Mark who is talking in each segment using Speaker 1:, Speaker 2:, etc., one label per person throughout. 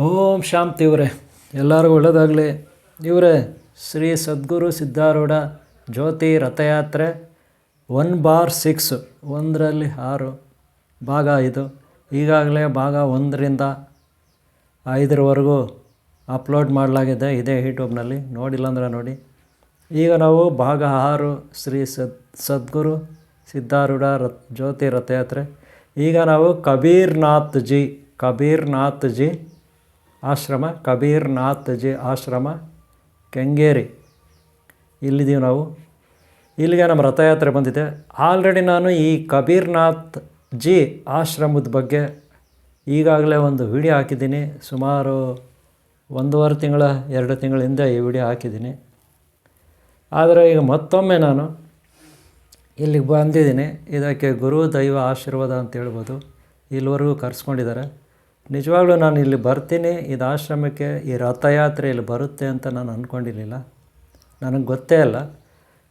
Speaker 1: ಓಂ ಶಾಂತಿ ಇವರೇ, ಎಲ್ಲರಿಗೂ ಒಳ್ಳೆಯದಾಗಲಿ. ಇವರೇ ಶ್ರೀ ಸದ್ಗುರು ಸಿದ್ಧಾರೂಢ ಜ್ಯೋತಿ ರಥಯಾತ್ರೆ 1/6 1ರಲ್ಲಿ 6 ಭಾಗ 5 ಈಗಾಗಲೇ ಭಾಗ 1ರಿಂದ 5ರವರೆಗೂ ಅಪ್ಲೋಡ್ ಮಾಡಲಾಗಿದೆ ಇದೇ ಯೂಟ್ಯೂಬ್ನಲ್ಲಿ. ನೋಡಿಲ್ಲ ಅಂದರೆ ನೋಡಿ. ಈಗ ನಾವು ಭಾಗ 6 ಶ್ರೀ ಸದ್ಗುರು ಸಿದ್ಧಾರೂಢ ಜ್ಯೋತಿ ರಥಯಾತ್ರೆ. ಈಗ ನಾವು ಕಬೀರ್ನಾಥ್ ಜಿ ಆಶ್ರಮ, ಕಬೀರ್ನಾಥ್ ಜಿ ಆಶ್ರಮ ಕೆಂಗೇರಿ, ಇಲ್ಲಿದ್ದೀವಿ ನಾವು. ಇಲ್ಲಿಗೆ ನಮ್ಮ ರಥಯಾತ್ರೆ ಬಂದಿದೆ. ಆಲ್ರೆಡಿ ನಾನು ಈ ಕಬೀರ್ನಾಥ್ ಜಿ ಆಶ್ರಮದ ಬಗ್ಗೆ ಈಗಾಗಲೇ ಒಂದು ವಿಡಿಯೋ ಹಾಕಿದ್ದೀನಿ. ಸುಮಾರು 1.5 ತಿಂಗಳ 2 ತಿಂಗಳ ಹಿಂದೆ ಈ ವಿಡಿಯೋ ಹಾಕಿದ್ದೀನಿ. ಆದರೆ ಈಗ ಮತ್ತೊಮ್ಮೆ ನಾನು ಇಲ್ಲಿಗೆ ಬಂದಿದ್ದೀನಿ. ಇದಕ್ಕೆ ಗುರು ದೈವ ಆಶೀರ್ವಾದ ಅಂತ ಹೇಳ್ಬೋದು. ಇಲ್ಲಿವರೆಗೂ ಕರೆಸ್ಕೊಂಡಿದ್ದಾರೆ. ನಿಜವಾಗ್ಲೂ ನಾನು ಇಲ್ಲಿ ಬರ್ತೀನಿ, ಇದು ಆಶ್ರಮಕ್ಕೆ ಈ ರಥಯಾತ್ರೆ ಇಲ್ಲಿ ಬರುತ್ತೆ ಅಂತ ನಾನು ಅಂದ್ಕೊಂಡಿರಲಿಲ್ಲ, ನನಗೆ ಗೊತ್ತೇ ಇಲ್ಲ.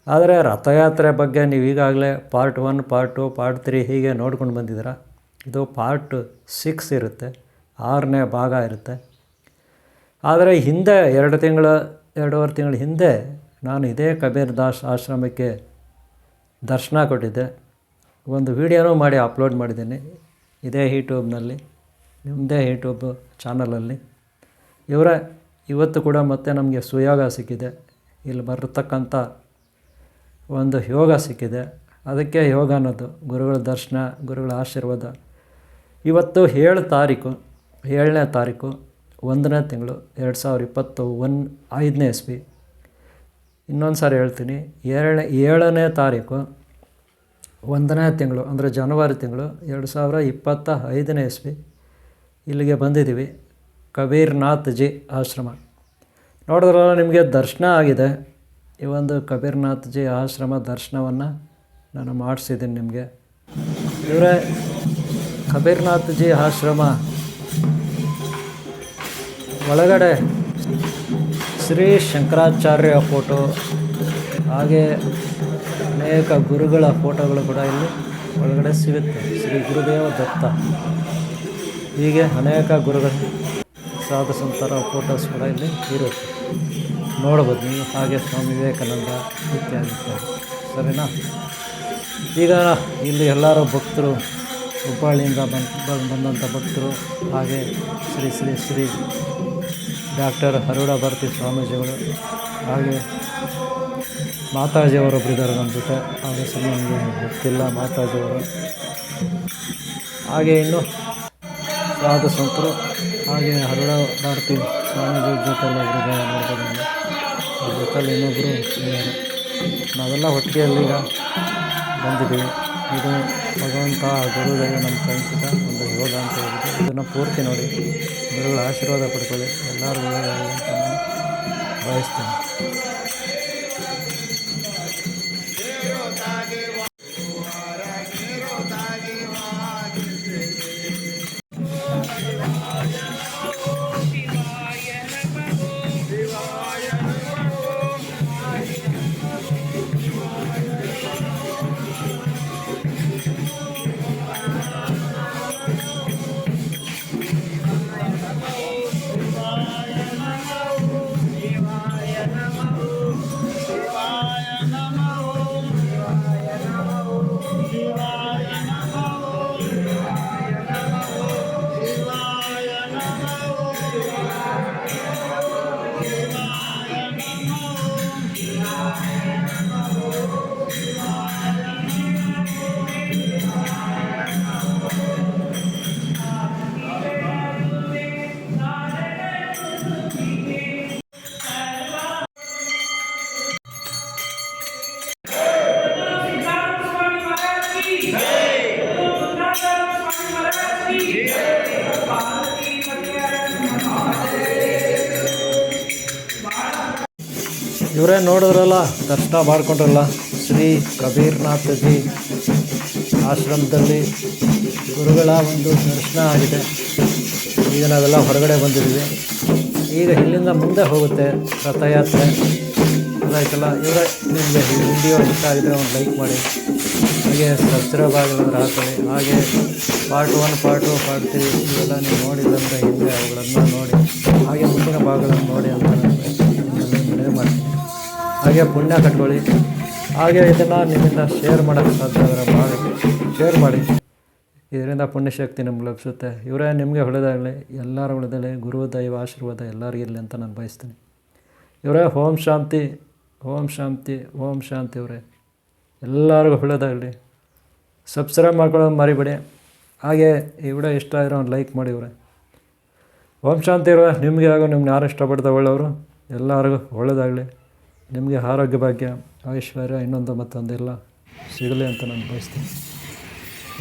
Speaker 1: ಆದರೆ ರಥಯಾತ್ರೆ ಬಗ್ಗೆ ನೀವು ಈಗಾಗಲೇ ಪಾರ್ಟ್ 1, ಪಾರ್ಟ್ 2, ಪಾರ್ಟ್ 3 ಹೀಗೆ ನೋಡ್ಕೊಂಡು ಬಂದಿದ್ದೀರ. ಇದು ಪಾರ್ಟ್ 6 ಇರುತ್ತೆ, 6ನೇ ಭಾಗ ಇರುತ್ತೆ. ಆದರೆ ಹಿಂದೆ 2.5 ತಿಂಗಳ ಹಿಂದೆ ನಾನು ಇದೇ ಕಬೀರ್ದಾಸ್ ಆಶ್ರಮಕ್ಕೆ ದರ್ಶನ ಕೊಟ್ಟಿದ್ದೆ. ಒಂದು ವಿಡಿಯೋನೂ ಮಾಡಿ ಅಪ್ಲೋಡ್ ಮಾಡಿದ್ದೀನಿ ಇದೇ ಯೂಟ್ಯೂಬ್ನಲ್ಲಿ, ನಿಮ್ಮದೇ ಯೂಟ್ಯೂಬ್ ಚಾನಲಲ್ಲಿ. ಇವತ್ತು ಕೂಡ ಮತ್ತೆ ನಮಗೆ ಸುಯೋಗ ಸಿಕ್ಕಿದೆ. ಇಲ್ಲಿ ಬರತಕ್ಕಂಥ ಒಂದು ಯೋಗ ಸಿಕ್ಕಿದೆ. ಅದಕ್ಕೆ ಯೋಗ ಅನ್ನೋದು ಗುರುಗಳ ದರ್ಶನ, ಗುರುಗಳ ಆಶೀರ್ವಾದ. ಇವತ್ತು 7ನೇ ತಾರೀಕು 1ನೇ ತಿಂಗಳು 2021 5ನೇ ಇಸ್ವಿ. ಇನ್ನೊಂದು ಸಾರಿ ಹೇಳ್ತೀನಿ, 7ನೇ ತಾರೀಕು 1ನೇ ತಿಂಗಳು ಅಂದರೆ ಜನವರಿ ತಿಂಗಳು 2025ನೇ ಇಸ್ವಿ. ಇಲ್ಲಿಗೆ ಬಂದಿದ್ದೀವಿ ಕಬೀರ್ನಾಥ್ ಜಿ ಆಶ್ರಮ. ನೋಡಿದ್ರಲ್ಲ, ನಿಮಗೆ ದರ್ಶನ ಆಗಿದೆ. ಈ ಒಂದು ಕಬೀರ್ನಾಥ್ ಜಿ ಆಶ್ರಮ ದರ್ಶನವನ್ನು ನಾನು ಮಾಡಿಸಿದ್ದೀನಿ ನಿಮಗೆ. ಇವರೇ ಕಬೀರ್ನಾಥ್ ಜಿ ಆಶ್ರಮ ಒಳಗಡೆ ಶ್ರೀ ಶಂಕರಾಚಾರ್ಯ ಫೋಟೋ, ಹಾಗೆ ಅನೇಕ ಗುರುಗಳ ಫೋಟೋಗಳು ಕೂಡ ಇಲ್ಲಿ ಒಳಗಡೆ ಸಿಗುತ್ತೆ. ಶ್ರೀ ಗುರುದೇವ ದತ್ತ, ಹೀಗೆ ಅನೇಕ ಗುರುಗಳು ಸಾಧು ಸಂತರ ಫೋಟೋಸ್ ಕೂಡ ಇಲ್ಲಿ ಇರುತ್ತೆ, ನೋಡ್ಬೋದು ನೀವು. ಹಾಗೆ ಸ್ವಾಮಿ ವಿವೇಕಾನಂದ ಇತ್ಯಾದಿ. ಸರಿನಾ? ಈಗ ಇಲ್ಲಿ ಎಲ್ಲರೂ ಭಕ್ತರು, ಹುಬ್ಬಳ್ಳಿಯಿಂದ ಬಂದಂಥ ಭಕ್ತರು, ಹಾಗೆ ಶ್ರೀ ಡಾಕ್ಟರ್ ಹರುಡ ಭಾರತಿ ಸ್ವಾಮೀಜಿಗಳು, ಹಾಗೆ ಮಾತಾಜಿಯವರೊಬ್ಬರಿದ್ದಾರೆ ನಮ್ಮ ಜೊತೆ. ಹಾಗೆ ನನಗೆ ಗೊತ್ತಿಲ್ಲ ಮಾತಾಜಿಯವರು. ಹಾಗೆ ಇನ್ನು ಸಾಧು ಸಂತರು, ಹಾಗೆ ಹರುಡ ಭಾರತಿ ಸ್ವಾಮೀಜಿ ಜೊತೆಲ್ಲ ಒಬ್ಬರಿದ್ದಾರೆ ನೋಡ್ಬೋದು. ಅವ್ರ ಜೊತೆಲಿ ಇನ್ನೊಬ್ಬರು ಇದ್ದಾರೆ. ನಾವೆಲ್ಲ ಒಟ್ಟಿಗೆ ಅಲ್ಲಿಗ ಬಂದಿದ್ದೀವಿ. ಇದು ಭಗವಂತ ಗುರುದೈವ ನಮ್ಮ ಕಲಿಸಿದ ಒಂದು ಯೋಗ ಅಂತ ಹೇಳಿದ್ರು. ಇದನ್ನು ಪೂರ್ತಿ ನೋಡಿ, ಗುರುಗಳ ಆಶೀರ್ವಾದ ಪಡ್ಕೊಳ್ಳಿ. ಎಲ್ಲರೂ ಒಳ್ಳೆಯದಾಗಲಿ ಅಂತ ನಾನು ಬಯಸ್ತೇನೆ. ಇವರೇ ನೋಡಿದ್ರಲ್ಲ, ದರ್ಶನ ಮಾಡ್ಕೊಂಡ್ರಲ್ಲ, ಶ್ರೀ ಕಬೀರ್ನಾಥ್ ಜಿ ಆಶ್ರಮದಲ್ಲಿ ಗುರುಗಳ ಒಂದು ದರ್ಶನ ಆಗಿದೆ. ಈಗ ನಾವೆಲ್ಲ ಹೊರಗಡೆ ಬಂದಿದ್ದೀವಿ. ಈಗ ಇಲ್ಲಿಂದ ಮುಂದೆ ಹೋಗುತ್ತೆ ರಥಯಾತ್ರೆ. ಆಯ್ತಲ್ಲ, ಇವರೇ ನಿಮಗೆ ಈ ವಿಡಿಯೋ ಇಷ್ಟ ಆಗಿದ್ರೆ ಒಂದು ಲೈಕ್ ಮಾಡಿ, ಹಾಗೆ ಸಬ್ಸ್ಕ್ರೈಬ್ ಆಗಿದ್ರೆ ಹಾಕೊಳ್ಳಿ. ಹಾಗೆ ಪಾರ್ಟ್ 1, ಪಾರ್ಟ್ 2, ಪಾರ್ಟ್ 3 ಇವೆಲ್ಲ ನೀವು ನೋಡಿದಂದರೆ ಹಿಂದೆ ಅವುಗಳನ್ನು ನೋಡಿ ಭಾಗಗಳನ್ನು ನೋಡಿ ಅಂತ ನಾನು ಮನವಿ ಮಾಡ್ತೀನಿ. ಹಾಗೆ ಪುಣ್ಯ ಕಟ್ಕೊಳ್ಳಿ. ಹಾಗೆ ಇದನ್ನು ನಿಮ್ಮಿಂದ ಶೇರ್ ಮಾಡೋಕ್ಕೆ ಸಾಧ್ಯ ಆದರೆ ಮಾಡಿ ಶೇರ್ ಮಾಡಿ. ಇದರಿಂದ ಪುಣ್ಯಶಕ್ತಿ ನಮ್ಗೆ ಲಭಿಸುತ್ತೆ. ಇವರೇ ನಿಮಗೆ ಒಳ್ಳೆಯದಾಗಲಿ, ಎಲ್ಲರ ಒಳ್ಳೆಯದಾಗಲಿ, ಗುರು ದೈವ ಆಶೀರ್ವಾದ ಎಲ್ಲರಿಗಿರಲಿ ಅಂತ ನಾನು ಬಯಸ್ತೀನಿ. ಇವರೇ ಓಂ ಶಾಂತಿ, ಓಂ ಶಾಂತಿ, ಓಂ ಶಾಂತಿ. ಇವರೇ ಎಲ್ಲರಿಗೂ ಒಳ್ಳೆಯದಾಗಲಿ. ಸಬ್ಸ್ಕ್ರೈಬ್ ಮಾಡ್ಕೊಳ್ಳೋದು ಮರಿಬೇಡಿ. ಹಾಗೆ ಈ ವಿಡಿಯೋ ಇಷ್ಟ ಆಗಿರೋ ಒಂದು ಲೈಕ್ ಮಾಡಿ. ಇವರೇ ಓಂ ಶಾಂತಿ ಇರುವ ನಿಮಗೆ ಹಾಗೂ ನಿಮ್ಗೆ ಯಾರು ಇಷ್ಟಪಡ್ತಾ ಒಳ್ಳೆಯವರು ಎಲ್ಲರಿಗೂ ಒಳ್ಳೆಯದಾಗಲಿ. ನಿಮಗೆ ಆರೋಗ್ಯ ಭಾಗ್ಯ ಐಶ್ವರ್ಯ ಇನ್ನೊಂದು ಮತ್ತೊಂದಿಲ್ಲ ಸಿಗಲಿ ಅಂತ ನಾನು ಬಯಸ್ತೀನಿ.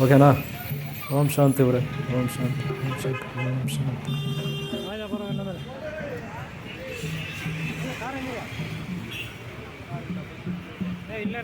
Speaker 1: ಓಕೆನಾ? ಓಂ ಶಾಂತಿ ಇವರೇ, ಓಂ ಶಾಂತಿ, ಓಂ ಶಾಂತಿ, ಓಂ ಶಾಂತಿ. ಇಲ್ಲೇ